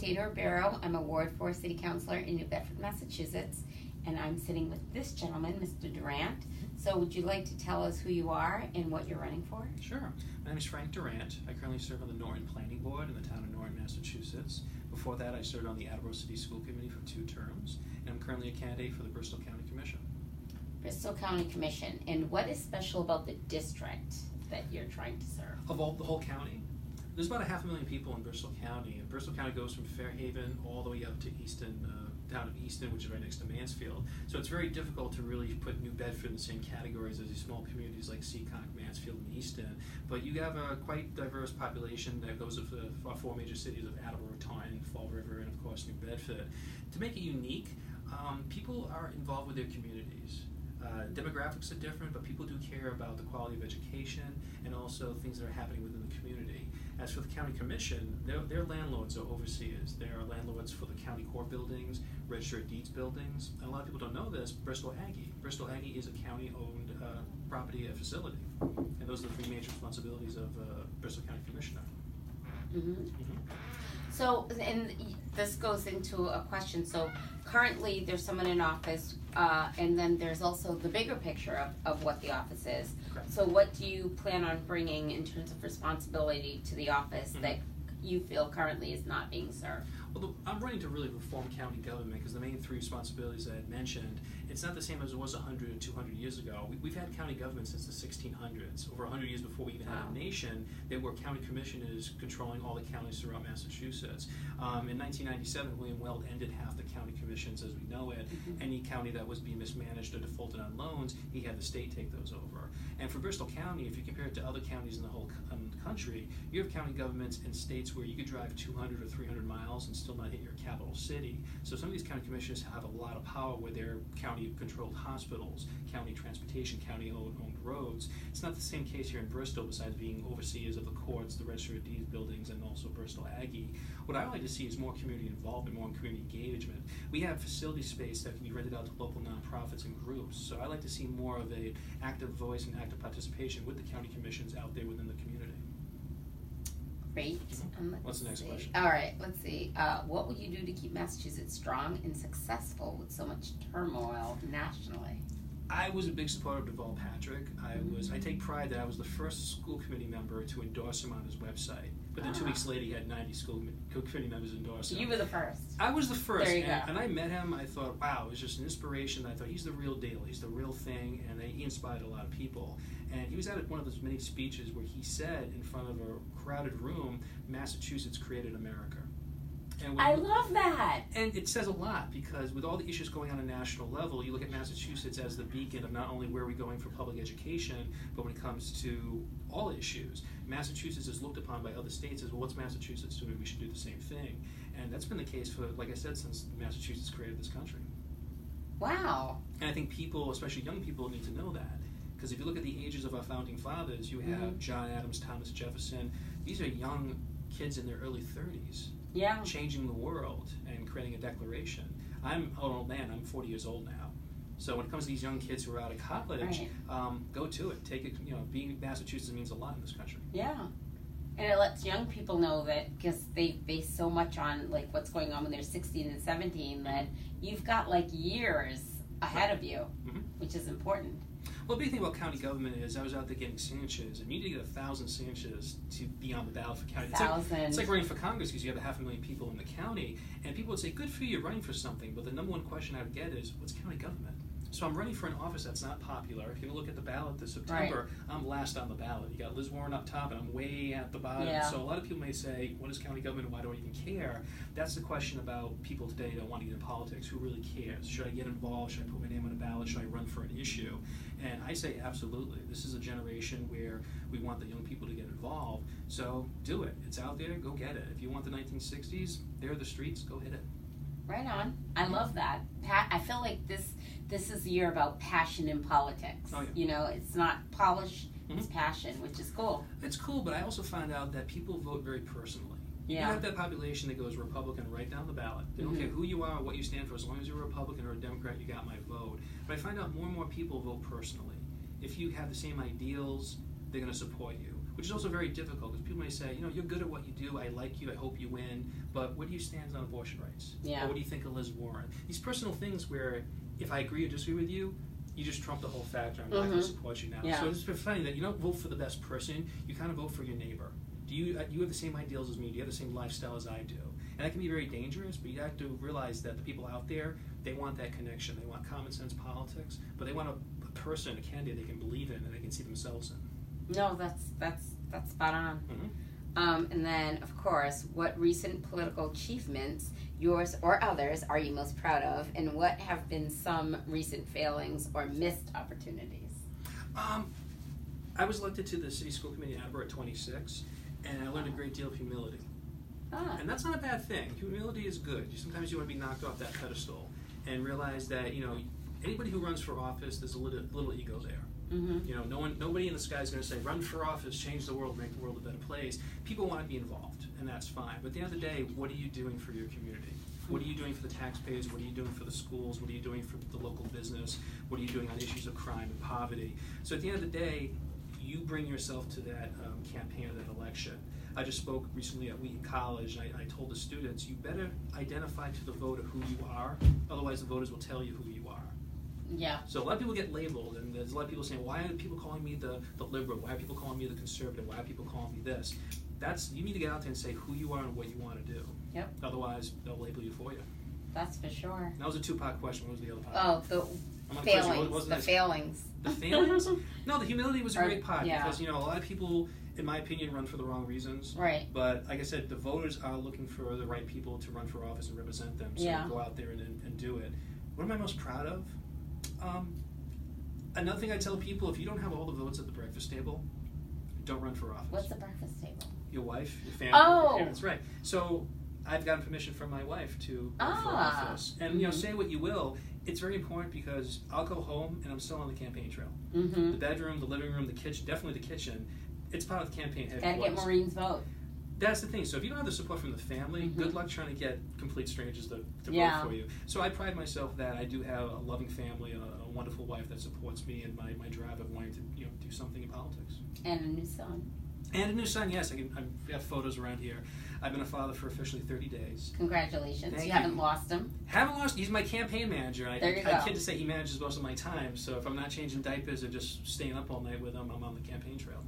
Dana Ribeiro. I'm a Ward 4 City Councilor in New Bedford, Massachusetts, and I'm sitting with this gentleman, Mr. Durant. So would you like to tell us who you are and what you're running for? Sure. My name is Frank Durant. I currently serve on the Norton Planning Board in the town of Norton, Massachusetts. Before that, I served on the Attleboro City School Committee for 2 terms, and I'm currently a candidate for the Bristol County Commission. Bristol County Commission. And what is special about the district that you're trying to serve? Of the whole county? There's about 500,000 people in Bristol County, and Bristol County goes from Fairhaven all the way up to Easton, down to Easton, which is right next to Mansfield. So it's very difficult to really put New Bedford in the same categories as these small communities like Seekonk, Mansfield, and Easton. But you have a quite diverse population that goes of the 4 major cities of Attleboro, Taunton, Fall River, and of course New Bedford. To make it unique, people are involved with their communities. Demographics are different, but people do care about the quality of education and also things that are happening within the community. As for the county commission, they're landlords or overseers. They are landlords for the county core buildings, register of deeds buildings. And a lot of people don't know this, Bristol Aggie. Bristol Aggie is a county-owned property and facility. And those are the 3 major responsibilities of Bristol County Commissioner. Mm-hmm. Mm-hmm. So, and this goes into a question. So currently there's someone in office, and then there's also the bigger picture of what the office is. Correct. So what do you plan on bringing in terms of responsibility to the office that you feel currently is not being served? Well, I'm running to really reform county government because the main 3 responsibilities I had mentioned, it's not the same as it was 100 or 200 years ago. We've had county government since the 1600s. Over 100 years before we even had a nation, there were county commissioners controlling all the counties throughout Massachusetts. In 1997, William Weld ended half the county commissions as we know it. Any county that was being mismanaged or defaulted on loans, he had the state take those over. And for Bristol County, if you compare it to other counties in the whole country, you have county governments in states where you could drive 200 or 300 miles and still not hit your capital city. So some of these county commissioners have a lot of power with their county-controlled hospitals, county transportation, county-owned roads. It's not the same case here in Bristol, besides being overseers of the courts, the register of deeds buildings, and also Bristol Aggie. What I would like to see is more community involvement, more community engagement. We have facility space that can be rented out to local nonprofits and groups. So I like to see more of an active voice and active participation with the county commissions out there within the community. Great. What's the next question? All right, let's see. What will you do to keep Massachusetts strong and successful with so much turmoil nationally? I was a big supporter of Deval Patrick. I take pride that I was the first school committee member to endorse him on his website. But then 2 weeks later, he had 90 school committee members endorse him. You were the first. I was the first. There you go. And I met him. I thought, wow, it was just an inspiration. I thought, he's the real deal. He's the real thing. And he inspired a lot of people. And he was at one of those many speeches where he said in front of a crowded room, Massachusetts created America. And I love that. And it says a lot because with all the issues going on a national level, you look at Massachusetts as the beacon of not only where we're going for public education, but when it comes to all issues. Massachusetts is looked upon by other states as, well, what's Massachusetts doing? We should do the same thing. And that's been the case for, like I said, since Massachusetts created this country. Wow. And I think people, especially young people, need to know that. Because if you look at the ages of our founding fathers, you have John Adams, Thomas Jefferson. These are young kids in their early 30s. Yeah. Changing the world and creating a declaration. I'm an old man. I'm 40 years old now. So when it comes to these young kids who are out of college, go to it. Take it. You know, being Massachusetts means a lot in this country. Yeah. And it lets young people know that, because they base so much on like what's going on when they're 16 and 17, that you've got like years ahead of you, which is important. Well, the big thing about county government is I was out there getting signatures, and you need to get 1,000 signatures to be on the ballot for county. It's like running for Congress because you have 500,000 people in the county, and people would say, good for you, you're running for something, but the number 1 question I would get is, what's county government? So I'm running for an office that's not popular. If you look at the ballot this September, I'm last on the ballot. You got Liz Warren up top, and I'm way at the bottom. Yeah. So a lot of people may say, what is county government? Why do I even care? That's the question about people today who don't want to get in politics. Who really cares? Should I get involved? Should I put my name on a ballot? Should I run for an issue? And I say absolutely. This is a generation where we want the young people to get involved. So do it. It's out there. Go get it. If you want the 1960s, there are the streets. Go hit it. Right on. I love that. I feel like this is the year about passion in politics. Oh, yeah. You know, it's not polish, it's passion, which is cool. It's cool, but I also found out that people vote very personally. Yeah. You have that population that goes Republican right down the ballot. They don't care who you are or what you stand for. As long as you're a Republican or a Democrat, you got my vote. But I find out more and more people vote personally. If you have the same ideals, they're going to support you. which is also very difficult because people may say, you're good at what you do, I like you, I hope you win, but where do you stand on abortion rights? Yeah. Or what do you think of Liz Warren? These personal things where if I agree or disagree with you, you just trump the whole factor. I'm not going to support you now. Yeah. So it's been funny that you don't vote for the best person, you kind of vote for your neighbor. Do you have the same ideals as me? Do you have the same lifestyle as I do? And that can be very dangerous, but you have to realize that the people out there, they want that connection. They want common sense politics, but they want a person, a candidate they can believe in and they can see themselves in. No, that's spot on. And then, of course, what recent political achievements, yours or others, are you most proud of, and what have been some recent failings or missed opportunities? I was elected to the City School Committee in Attleboro at 26, and I learned a great deal of humility. And that's not a bad thing. Humility is good. Sometimes you want to be knocked off that pedestal and realize that, anybody who runs for office, there's a little ego there. Nobody in the sky is going to say, run for office, change the world, make the world a better place. People want to be involved, and that's fine. But at the end of the day, what are you doing for your community? What are you doing for the taxpayers? What are you doing for the schools? What are you doing for the local business? What are you doing on issues of crime and poverty? So at the end of the day, you bring yourself to that campaign or that election. I just spoke recently at Wheaton College, and I told the students, you better identify to the voter who you are, otherwise the voters will tell you who you are. Yeah. So a lot of people get labeled, and there's a lot of people saying, why are people calling me the liberal? Why are people calling me the conservative? Why are people calling me this? You need to get out there and say who you are and what you want to do. Yep. Otherwise, they'll label you for you. That's for sure. That was a two-part question. What was the other part? Oh, the failings. The failings. The failings? No, the humility was a great part yeah. because, a lot of people, in my opinion, run for the wrong reasons. Right. But like I said, the voters are looking for the right people to run for office and represent them. So go out there and do it. What am I most proud of? Another thing I tell people, if you don't have all the votes at the breakfast table, don't run for office. What's the breakfast table? Your wife, your family, your parents, right. So I've gotten permission from my wife to run for office. And say what you will, it's very important because I'll go home and I'm still on the campaign trail. The bedroom, the living room, the kitchen, definitely the kitchen, it's part of the campaign headquarters. Gotta get Maureen's vote. That's the thing. So if you don't have the support from the family, good luck trying to get complete strangers to vote for you. So I pride myself that I do have a loving family, a wonderful wife that supports me in my drive of wanting to do something in politics. And a new son. And a new son, yes. I have photos around here. I've been a father for officially 30 days. Congratulations. Thank you haven't lost him? Haven't lost. He's my campaign manager. I kid to say he manages most of my time. So if I'm not changing diapers or just staying up all night with him, I'm on the campaign trail.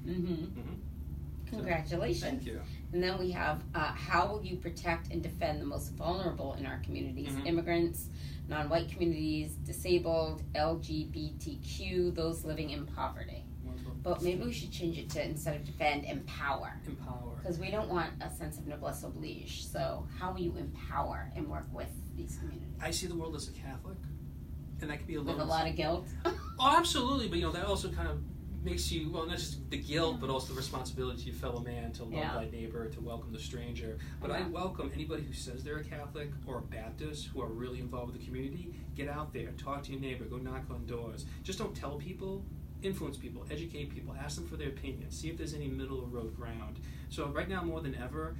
Congratulations. So, thank you. And then we have, how will you protect and defend the most vulnerable in our communities? Immigrants, non-white communities, disabled, LGBTQ, those living in poverty. But maybe we should change it to, instead of defend, empower. Empower. Because we don't want a sense of noblesse oblige. So how will you empower and work with these communities? I see the world as a Catholic, and that could be with a lot of guilt. Oh, absolutely. But that also kind of makes you, well, not just the guilt, but also the responsibility to your fellow man, to love thy neighbor, to welcome the stranger. But I welcome anybody who says they're a Catholic or a Baptist who are really involved with the community. Get out there, talk to your neighbor, go knock on doors. Just don't tell people. Influence people, educate people, ask them for their opinion, see if there's any middle of road ground. So right now more than ever,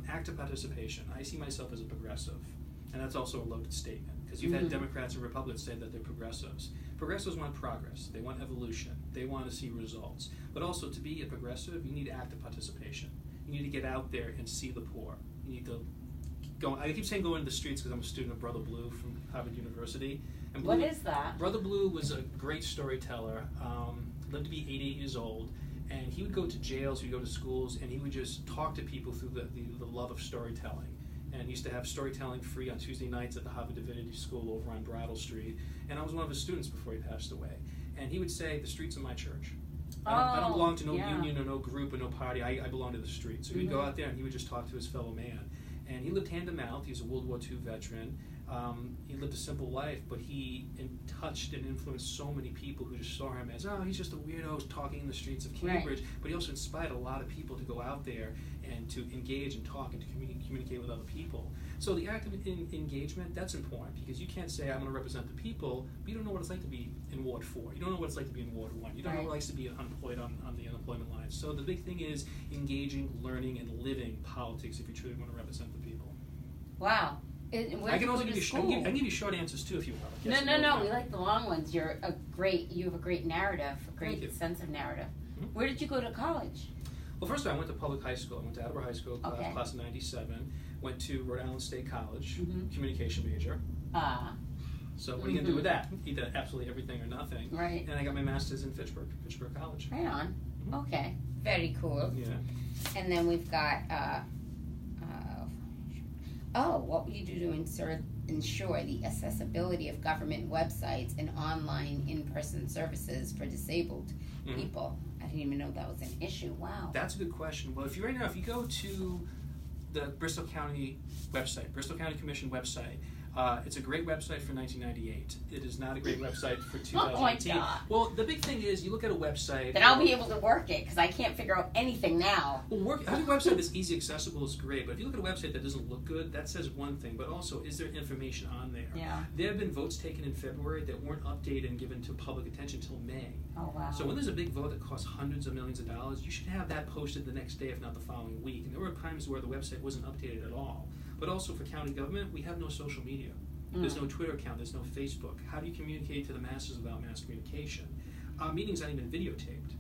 active participation. I see myself as a progressive, and that's also a loaded statement because you've had Democrats and Republicans say that they're progressives. Progressives want progress, they want evolution, they want to see results. But also to be a progressive, you need active participation. You need to get out there and see the poor. You need to go, I keep saying go into the streets because I'm a student of Brother Blue from Harvard University. And Blue, what is that? Brother Blue was a great storyteller, lived to be 88 years old, and he would go to jails, he would go to schools, and he would just talk to people through the love of storytelling. And he used to have storytelling free on Tuesday nights at the Harvard Divinity School over on Brattle Street, and I was one of his students before he passed away. And he would say, the streets are my church. I don't belong to no union or no group or no party, I belong to the street. So he'd go out there and he would just talk to his fellow man. And he lived hand to mouth, he was a World War II veteran. He lived a simple life, but he touched and influenced so many people who just saw him as, he's just a weirdo talking in the streets of Cambridge. Right. But he also inspired a lot of people to go out there and to engage and talk and to communicate with other people. So the active engagement, that's important because you can't say, I'm going to represent the people, but you don't know what it's like to be in Ward 4. You don't know what it's like to be in Ward 1. You don't know what it's like to be unemployed on the unemployment line. So the big thing is engaging, learning, and living politics if you truly want to represent the people. Wow. I can also give you short answers too if you want. No. We like the long ones. You have a great narrative, a great sense of narrative. Where did you go to college? Well, first of all, I went to public high school. I went to Attleboro High School, Okay. class of '97. Went to Rhode Island State College, Mhm. communication major. So what are you going to do with that? Either absolutely everything or nothing. Right. And I got my master's in Fitchburg College. Right on. Mhm. Okay. Very cool. Yeah. And then we've got, what would you do to ensure the accessibility of government websites and online in-person services for disabled Mhm. people? I didn't even know that was an issue. Wow. That's a good question. Well, if you go to the Bristol County website, Bristol County Commission website, it's a great website for 1998. It is not a great website for 2018. Oh my God. Well, the big thing is you look at a website. Then I'll be able to work it because I can't figure out anything now. Well, having a website that's easy accessible is great, but if you look at a website that doesn't look good, that says one thing, but also, is there information on there? Yeah. There have been votes taken in February that weren't updated and given to public attention until May. Oh, wow. So when there's a big vote that costs hundreds of millions of dollars, you should have that posted the next day, if not the following week. And there were times where the website wasn't updated at all. But also for county government, we have no social media. There's no Twitter account, there's no Facebook. How do you communicate to the masses without mass communication? Meetings aren't even videotaped.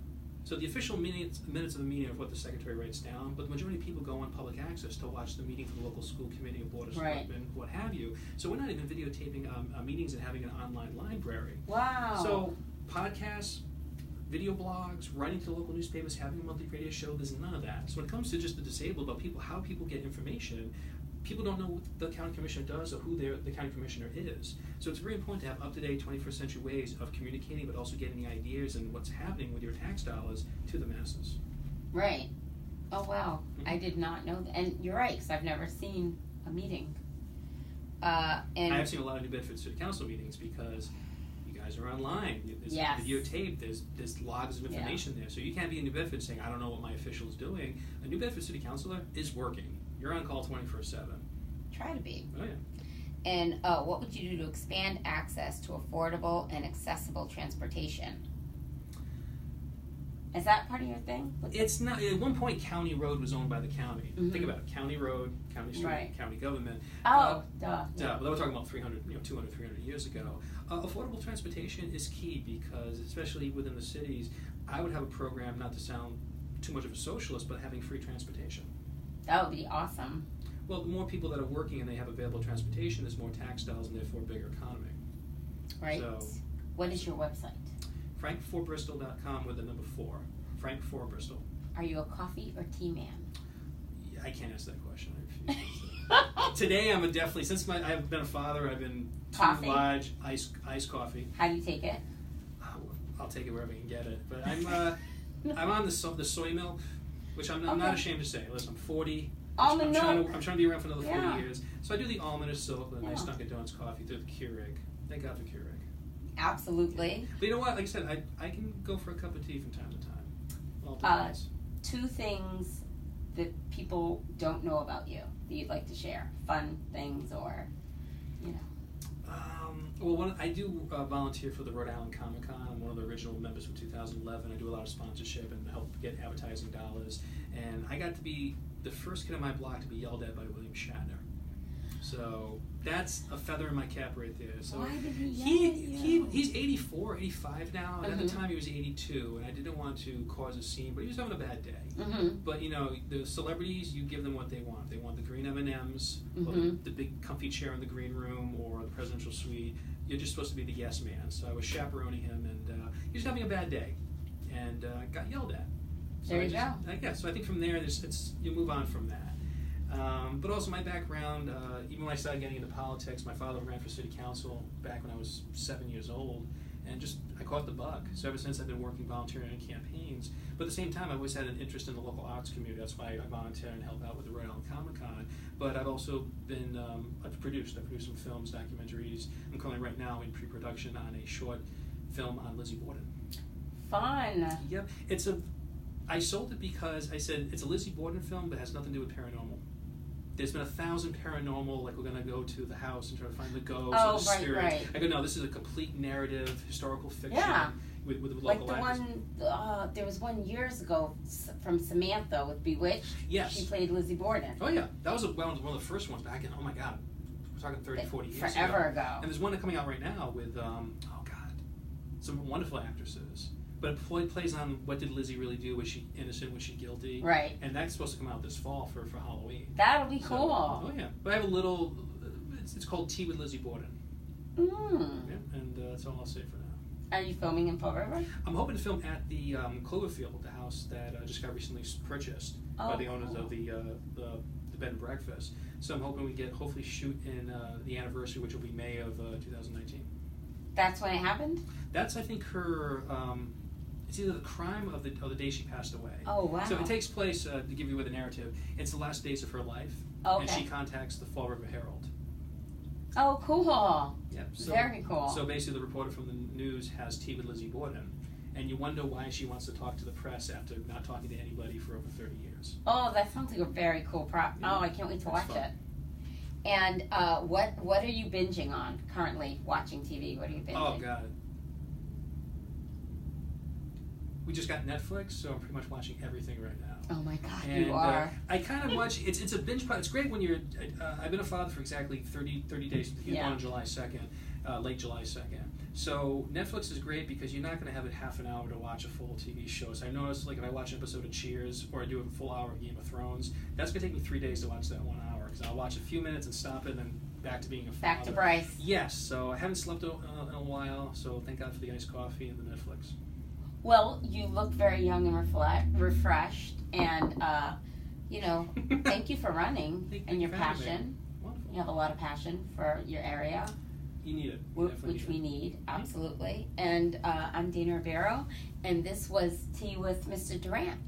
So the official minutes of the meeting are what the secretary writes down, but the majority of people go on public access to watch the meeting from the local school committee or board of selectmen, what have you. So we're not even videotaping meetings and having an online library. Wow. So podcasts, video blogs, writing to local newspapers, having a monthly radio show, there's none of that. So when it comes to just the disabled, about people, how people get information, people don't know what the county commissioner does or who the county commissioner is. So it's very important to have up-to-date 21st century ways of communicating, but also getting the ideas and what's happening with your tax dollars to the masses. Right. Oh, wow. Mhm. I did not know that. And you're right, because I've never seen a meeting. And I have seen a lot of New Bedford City Council meetings because you guys are online. There's Yes. videotape. There's logs of information there. So you can't be in New Bedford saying, I don't know what my official is doing. A New Bedford City Councilor is working. You're on call 24/7. try to be. Oh, yeah. And what would you do to expand access to affordable and accessible transportation? Is that part of your thing? It's not. At one point, County Road was owned by the county. Mhm. Think about it: County Road, County Street, Right. County Government. Duh. But we're talking about 200, 300 years ago. Affordable transportation is key because, especially within the cities, I would have a program, not to sound too much of a socialist, but having free transportation. That would be awesome. Well, the more people that are working and they have available transportation, there's more tax dollars and therefore a bigger economy. Right. So, What is your website? Frank4Bristol.com with the number 4. Frank4Bristol. Are you a coffee or tea man? Yeah, I can't answer that question. I refuse. Today, I'm definitely, since I've been a father, I've been Coffee. too large iced coffee. How do you take it? I'll take it wherever I can get it. But I'm on the soy milk, which I'm not ashamed to say. Listen, I'm 40. Almond milk. I'm trying to be around for another 40 Yeah. years. So I do the almond or silk with a nice Yeah. Dunkin' Donuts coffee through the Keurig. Thank God for Keurig. Absolutely. But you know what? Like I said, I can go for a cup of tea from time to time. All depends. 2 things that people don't know about you that you'd like to share. Fun things or, Well, I do volunteer for the Rhode Island Comic Con. I'm one of the original members from 2011. I do a lot of sponsorship and help get advertising dollars. And I got to be the first kid on my block to be yelled at by William Shatner. So that's a feather in my cap right there. So Why did he yell at you? he's 84, 85 now, and at the Mhm. time he was 82, and I didn't want to cause a scene, but he was having a bad day. Mm-hmm. But the celebrities, you give them what they want. They want the green M&Ms, or Mhm. the big comfy chair in the green room, or the presidential suite. You're just supposed to be the yes man. So I was chaperoning him, and he was having a bad day, and got yelled at. So There you go. I guess. So I think from there, you move on from that. But also my background, even when I started getting into politics, my father ran for city council back when I was 7 years old, and I caught the bug. So ever since I've been working volunteering in campaigns. But at the same time, I always had an interest in the local arts community. That's why I volunteer and help out with the Rhode Island Comic Con. But I've also been, I've produced some films, documentaries. I'm currently right now in pre-production on a short film on Lizzie Borden. Fun. Yep, I sold it because I said it's a Lizzie Borden film, but it has nothing to do with paranormal. There's been 1,000 paranormal, like we're going to go to the house and try to find the ghost or the spirit. Right. I go, no, this is a complete narrative, historical fiction with Like local the actors. one, there was one years ago from Samantha with Bewitched. Yes. She played Lizzie Borden. Oh, yeah. That was one of the first ones back in, oh my God, we're talking 30, 40 years Forever ago. And there's one coming out right now with, some wonderful actresses. but it plays on what did Lizzie really do? Was she innocent? Was she guilty? Right. And that's supposed to come out this fall for Halloween. That'll be cool. Oh yeah, but I have a little. It's called Tea with Lizzie Borden. Yeah, and that's all I'll say for now. Are you filming in Fall River? I'm hoping to film at the Cloverfield, the house that just got recently purchased by the owners of the bed and breakfast. So I'm hoping we hopefully shoot in the anniversary, which will be May of 2019. That's when it happened? That's, I think, her. It's either the crime of the day she passed away. Oh, wow. So it takes place, to give you the narrative, it's the last days of her life. Okay. And she contacts the Fall River Herald. Oh, cool. Yep. So, very cool. So basically the reporter from the news has tea with Lizzie Borden, and you wonder why she wants to talk to the press after not talking to anybody for over 30 years. Oh, that sounds like a very cool prop. Yeah. Oh, I can't wait to watch fun. it. And what are you binging on currently? Watching TV? What are you binging? Oh God. We just got Netflix, so I'm pretty much watching everything right now. Oh my God, And, you are. I kind of watch. It's a binge. It's great when you're. I've been a father for exactly 30 days. He was born on July 2nd, late July 2nd. So Netflix is great because you're not going to have it half an hour to watch a full TV show. So I noticed, like, if I watch an episode of Cheers or I do a full hour of Game of Thrones, that's going to take me 3 days to watch that 1 hour because I'll watch a few minutes and stop it, and then back to being a father. Back to Bryce. Yes. So I haven't slept in a while. So thank God for the iced coffee and the Netflix. Well, you look very young and refreshed, and thank you for running and your passion. Wonderful. You have a lot of passion for your area. You need it. Which we need, absolutely. And I'm Dana Ribeiro, and this was Tea with Mr. Durant.